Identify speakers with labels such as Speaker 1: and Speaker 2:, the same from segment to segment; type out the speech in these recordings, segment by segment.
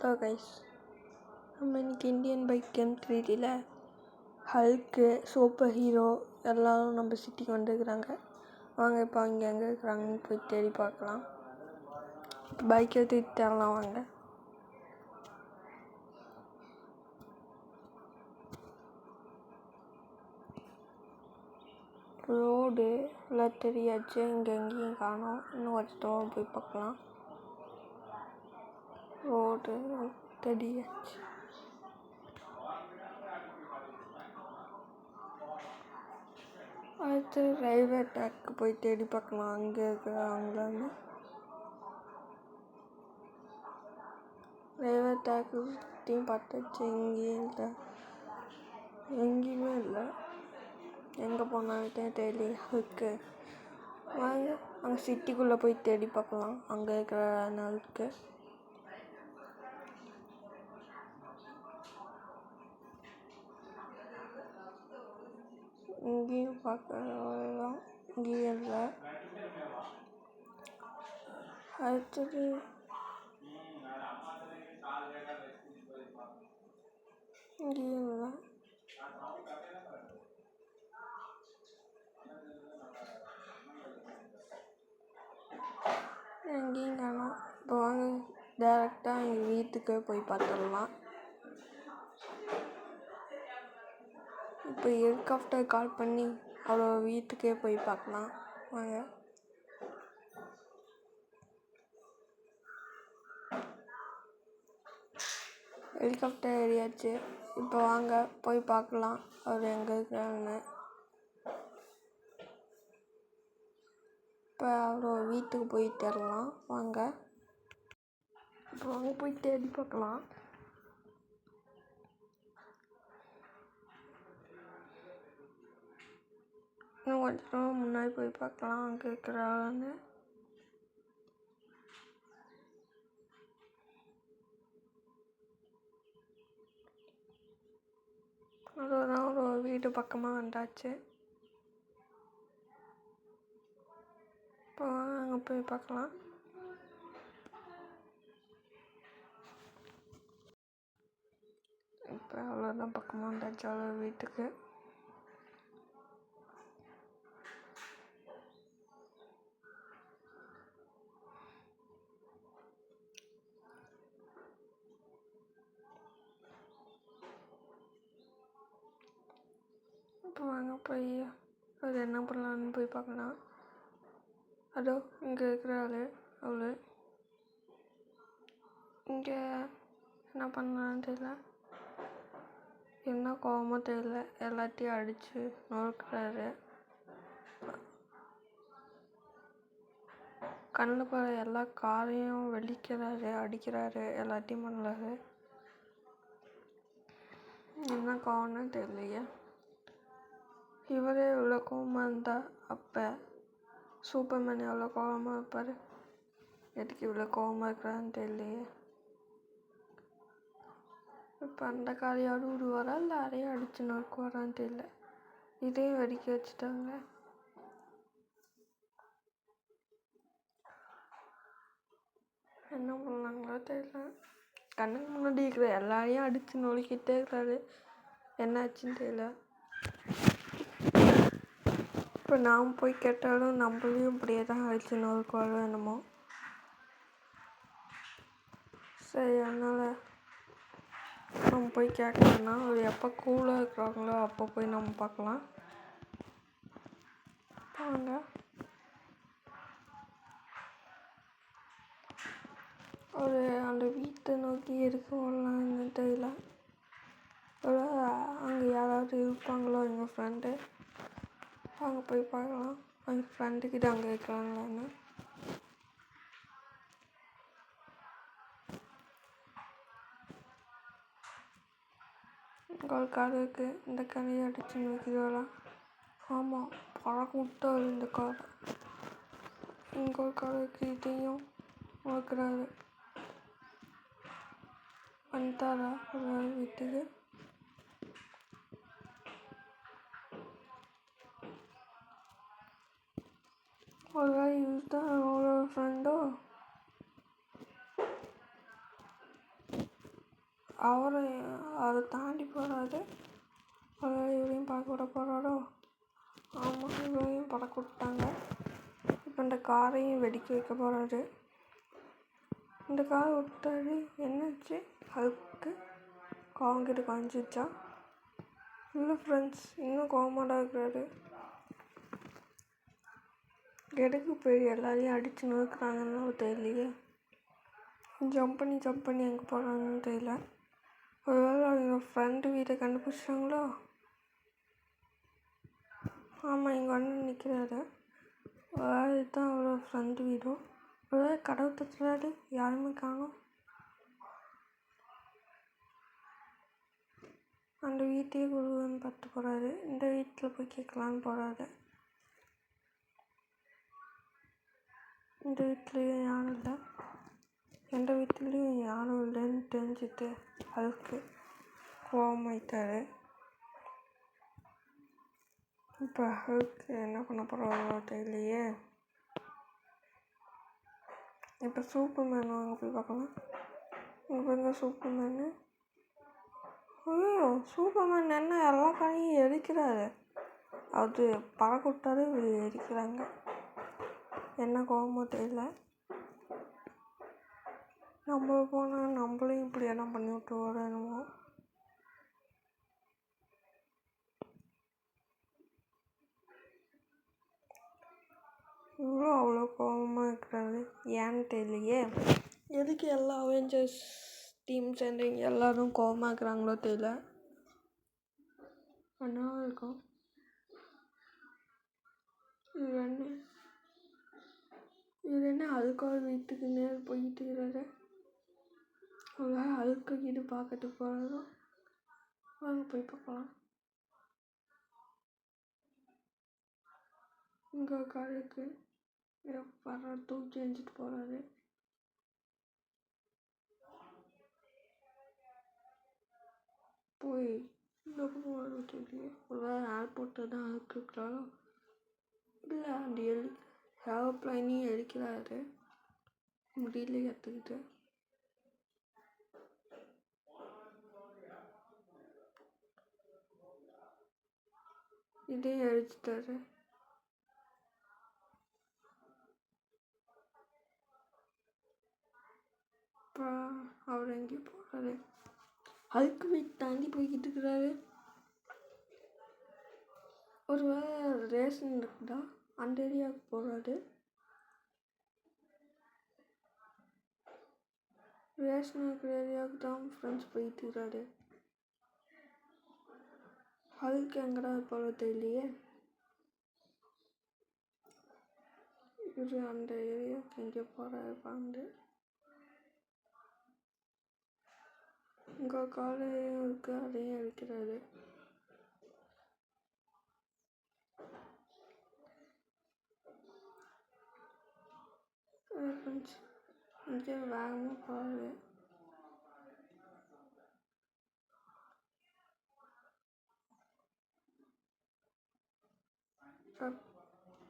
Speaker 1: Guys, நம்ம இன்றைக்கி Indian bike M3 Hulk, super hero எல்லோரும் நம்ம சிட்டிக்கு வந்துருக்குறாங்க. வாங்க இப்போ அங்கே எங்கே இருக்கிறாங்கன்னு போய் தேடி பார்க்கலாம். பைக் எடுத்துகிட்டு தரலாம் வாங்க. ரோடு எல்லாம் தெரியாச்சு, இங்கே எங்கேயும் காணோம். இன்னும் கொஞ்சம் தூரம் போய் பார்க்கலாம். ரோடு தெரியாச்சு. அடுத்து ரயில்வே ட்ராக்கு போய் தேடி பார்க்கலாம். அங்கே இருக்கிறாங்களான்னு. ரயில்வே ட்ராக்கு சுற்றியும் பார்த்தாச்சு, எங்கேயுமே இல்லை. எங்கே போனாலும் தெரியல இருக்கு. வாங்க அங்கே சிட்டிக்குள்ளே போய் தேடி பார்க்கலாம். அங்கே இருக்கிற நாளுக்கு இங்கேயும் பார்க்கலாம், இங்கேயும் இல்லை. அடுத்தது இங்கேயும் இல்லை. எங்கேயும் காணோம். இப்போ வாங்க டேரெக்டாக எங்கள் வீட்டுக்கு போய் பார்த்துடலாம். இப்போ ஹெலிகாப்டர் கால் பண்ணி அவ்வளோ வீட்டுக்கே போய் பார்க்கலாம் வாங்க. ஹெலிகாப்டர் ஏறியாச்சு. இப்போ வாங்க போய் பார்க்கலாம் அவர் எங்கே இருக்கிறான்னு. இப்போ அவரோட வீட்டுக்கு போய் தரலாம் வாங்க. இப்போ வாங்க போய் தேடி பார்க்கலாம். இன்னும் கொஞ்சம் முன்னாடி போய் பார்க்கலாம் அங்கே இருக்கிறான்னு. அதுதான் ஒரு வீடு பக்கமாக வந்தாச்சு. இப்போ அங்கே போய் பார்க்கலாம். இப்போ அவ்வளோதான், பக்கமாக வந்தாச்சு அவ்வளோ வீட்டுக்கு. இப்போ வாங்க போய் அது என்ன பண்ணலான்னு போய் பார்க்கலாம். அதோ இங்கே இருக்கிறாள் அவள். இங்கே என்ன பண்ணலான்னு தெரியல, என்ன கோவமோ தெரியல, எல்லாத்தையும் அடித்து நொறுக்கிறாரு. கண்ணில் போகிற எல்லா காரையும் வெடிக்கிறாரு, அடிக்கிறாரு, எல்லாத்தையும் பண்ணலாரு. என்ன கோவம்னு தெரியலையே. இவரே இவ்வளோ கோவமாக இருந்தால் அப்போ சூப்பர்மேன் எவ்வளோ கோவமாக இருப்பார். எதுக்கு இவ்வளோ கோவமாக இருக்கிறான்னு தெரியலையே. இப்போ அந்த காரையாவது விடுவாரா இல்லை அதையும் அடித்து நொறுக்குவாரான்னு தெரியல. இதையும் வெடிக்க வச்சுட்டாங்க. என்ன பண்ணலாங்களோ தெரியல. கண்ணுக்கு முன்னாடி இருக்கிற எல்லாரையும் அடித்து நொறுக்கிட்டே இருக்கிறாரு. என்னாச்சுன்னு தெரியல. இப்போ நாம் போய் கேட்டாலும் நம்மளையும் இப்படியே தான் அடித்து நொறுக்குவாரோ என்னமோ. சரி, அதனால் நம்ம போய் கேட்கலன்னா அவர் எப்போ கூலாக இருக்கிறாங்களோ அப்போ போய் நம்ம பார்க்கலாம் வாங்க. அவர் அந்த வீட்டை நோக்கி எதுக்கு வரலான்னு தெரியல. அங்கே யாராவது இருப்பாங்களோ எங்கள் ஃப்ரெண்டு. அங்கே போய் பார்க்கலாம் எங்கள் ஃப்ரெண்டுக்கிட்ட அங்கே இருக்கிறாங்களான்னு. இங்கே ஒரு கார் இருக்குது. இந்த கரையை அடித்து நோக்கிடலாம். ஆமாம், பழக்க விட்டார் இந்த கார். இங்கே ஒரு கார் இருக்குது, இதையும் நோக்கிறாரு. வந்துட்டாரா ஒரு வீட்டுக்கு? ஒரு இதுதான் அவரோட ஃப்ரெண்டோ. அதை தாண்டி போகிறாரு. இவரையும் பார்க்க விட போகிறாரோ? ஆமாம், இவரையும் பறக்க விட்டாங்க. இப்போ இந்த காரையும் வெடிக்க வைக்க போகிறாரு. இந்த காரை விட்டாரு. என்னாச்சு? அதுக்கு கோவங்கிட்ட காமிச்சிச்சா? இல்லை ஃப்ரெண்ட்ஸ், இன்னும் கோவமாடா இருக்கிறாரு. எதுக்கு போய் எல்லாரையும் அடித்து நோக்குறாங்கன்னு தெரியலையே. ஜம்ப் பண்ணி எங்கே போகிறாங்கன்னு தெரியல. ஒருவேளை அவங்க ஃப்ரெண்டு வீட்டை கண்டுபிடிச்சாங்களோ? ஆமாம், இங்கே வந்து நிற்கிறாரு. இதுதான் அவரோட ஃப்ரெண்டு வீடும். ஒருவேளை கதவு தட்டுறாரு, யாருமே காணோம். அந்த வீட்டையே குருவன்னு பார்த்து போகிறாரு. இந்த வீட்டில் போய் கேட்கலான்னு போகிறாரு. இந்த வீட்லேயும் யாரும் இல்லை. எந்த வீட்லேயும் யாரும் இல்லைன்னு தெரிஞ்சுட்டு அதுக்கு கோவமாயிட்டாரு. இப்போ அதுக்கு என்ன பண்ண போகிறாரோ தெரியலையே. இப்போ சூப்பர்மேன் அங்கே போய் பார்க்கலாம். இங்கே பாருங்க சூப்பர்மேனு. ஐயோ, சூப்பர்மேன் என்ன எல்லா காரையும் எரிக்கிறாரு. அது பறக்க விட்டாரு, எரிக்கிறாங்க. என்ன கோவமோ தெரியல. நம்ம போனால் நம்மளையும் இப்படி எல்லாம் பண்ணி விட்டு வரணுமோ? இவ்வளோ அவ்வளோ கோபமாக இருக்கிறாரு, ஏன்னு தெரியலையே. எதுக்கு எல்லா அவெஞ்சர்ஸ் டீம் சேர்ந்தவங்க எல்லோரும் கோபமாக இருக்கிறாங்களோ தெரியல. என்ன இருக்கும் இது என்ன அதுக்காக வீட்டுக்கு நேர் போயிட்டு இருக்கிறாரு. ஒரு அழுக்க இது பார்க்கறதுக்கு போகிறதோ? வாங்க போய் பார்க்கலாம். இங்கே கழுக்கு வர தூக்கி எரிஞ்சிட்டு போகிறாரு. போய் இந்த பக்கம் தெரியல. ஒரு வேளை ஏர்போர்ட்டில் தான் இருக்கிறாரோ? இல்லை, அந்த ஏரோப்ளைனையும் எரிக்கிறாரு முடியல எடுத்துக்கிட்டு. இதையும் எரிச்சிட்டாரு. அப்புறம் அவர் எங்கேயும் போகிறாரு. அதுக்கு வீட்டு தாண்டி போய்கிட்டு இருக்கிறாரு. ஒரு வேளை ரேஷன் இருக்குதா அந்த ஏரியாவுக்கு போகிறாரு. ரேஷன் இருக்கிற ஏரியாவுக்கு தான் ஃப்ரெண்ட்ஸ் போயிட்டு இருக்கிறாரு. அதுக்கு எங்கடா போல தெரியலையே. இவர் அந்த ஏரியாவுக்கு எங்கேயோ போகிறாரு. பாண்டு இங்கே காலையும் இருக்கு, அதையும் அழிக்கிறாரு. இங்கே வேகமாக போகிறாரு.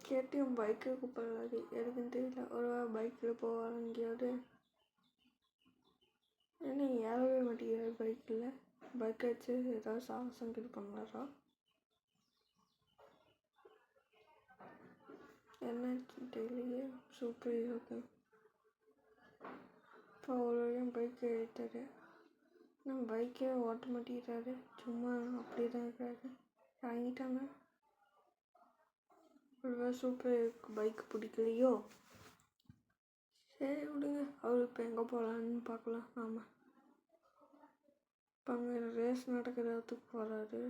Speaker 1: கேட்டியும் பைக்கில் கூப்பிட்றாரு. எதுக்குன்னு தெரியல. ஒரு பைக்கில் போவார் எங்கேயாவது. என்ன ஏறவே மாட்டேங்கிறாரு பைக்கில். பைக் வச்சு ஏதாவது சாகசம் இது பண்ணாரா? என்னாச்சுன்னு தெரியலையே. சூப்பர் ஹீரோக்கு இப்போ ஒரு பைக்கை எடுத்தாரு. நம்ம பைக்கே ஓட்ட மாட்டேங்கிறாரு. சும்மா அப்படியே தான் இருக்காரு. இறங்கிட்டாங்க. ஒரு சூப்பர் பைக் பிடிக்கலையோ? சரி விடுங்க. அவர் இப்போ எங்கே போகலான்னு பார்க்கலாம். ஆமாம், இப்போ அங்கே ரேஸ் நடக்கிற இடத்துக்கு போகிறாரு.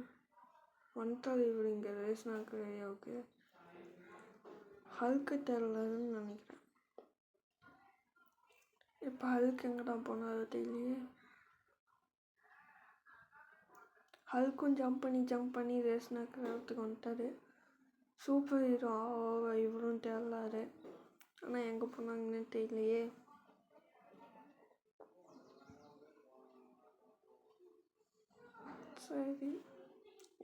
Speaker 1: வந்துட்டாரு இவர் இங்கே ரேஸ் நடக்கிற ஏரியாவுக்கு. ஹல்க்கு தெரிலன்னு நினைக்கிறேன். இப்போ ஹல்க்கு எங்கடா போனாரு தெரியலையே. ஹல்க்கும் ஜம்ப் பண்ணி ரேஸ் நடக்கிற இடத்துக்கு வந்துட்டாரு. சூப்பர் ஹீரோ இவரும் தெரிலாரு. ஆனால் எங்கே போனாங்கன்னு தெரியலையே. சரி,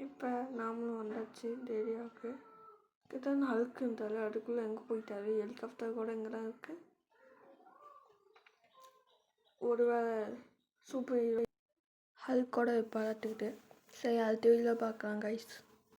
Speaker 1: இப்போ நாமளும் வந்தாச்சு இந்த ஏரியாவுக்கு. கிட்ட ஹல்க்கு இருந்தாரு. அதுக்குள்ளே எங்கே போயிட்டாரு? ஹெலிகாப்டர் கூட எங்கே தான் இருக்குது. ஒருவேளை சூப்பர் ஹீரோ ஹல்கோட பாராட்டுக்கிட்டு சரி அடுத்த வீடியோவில் பார்க்கலாம் கைஸ்.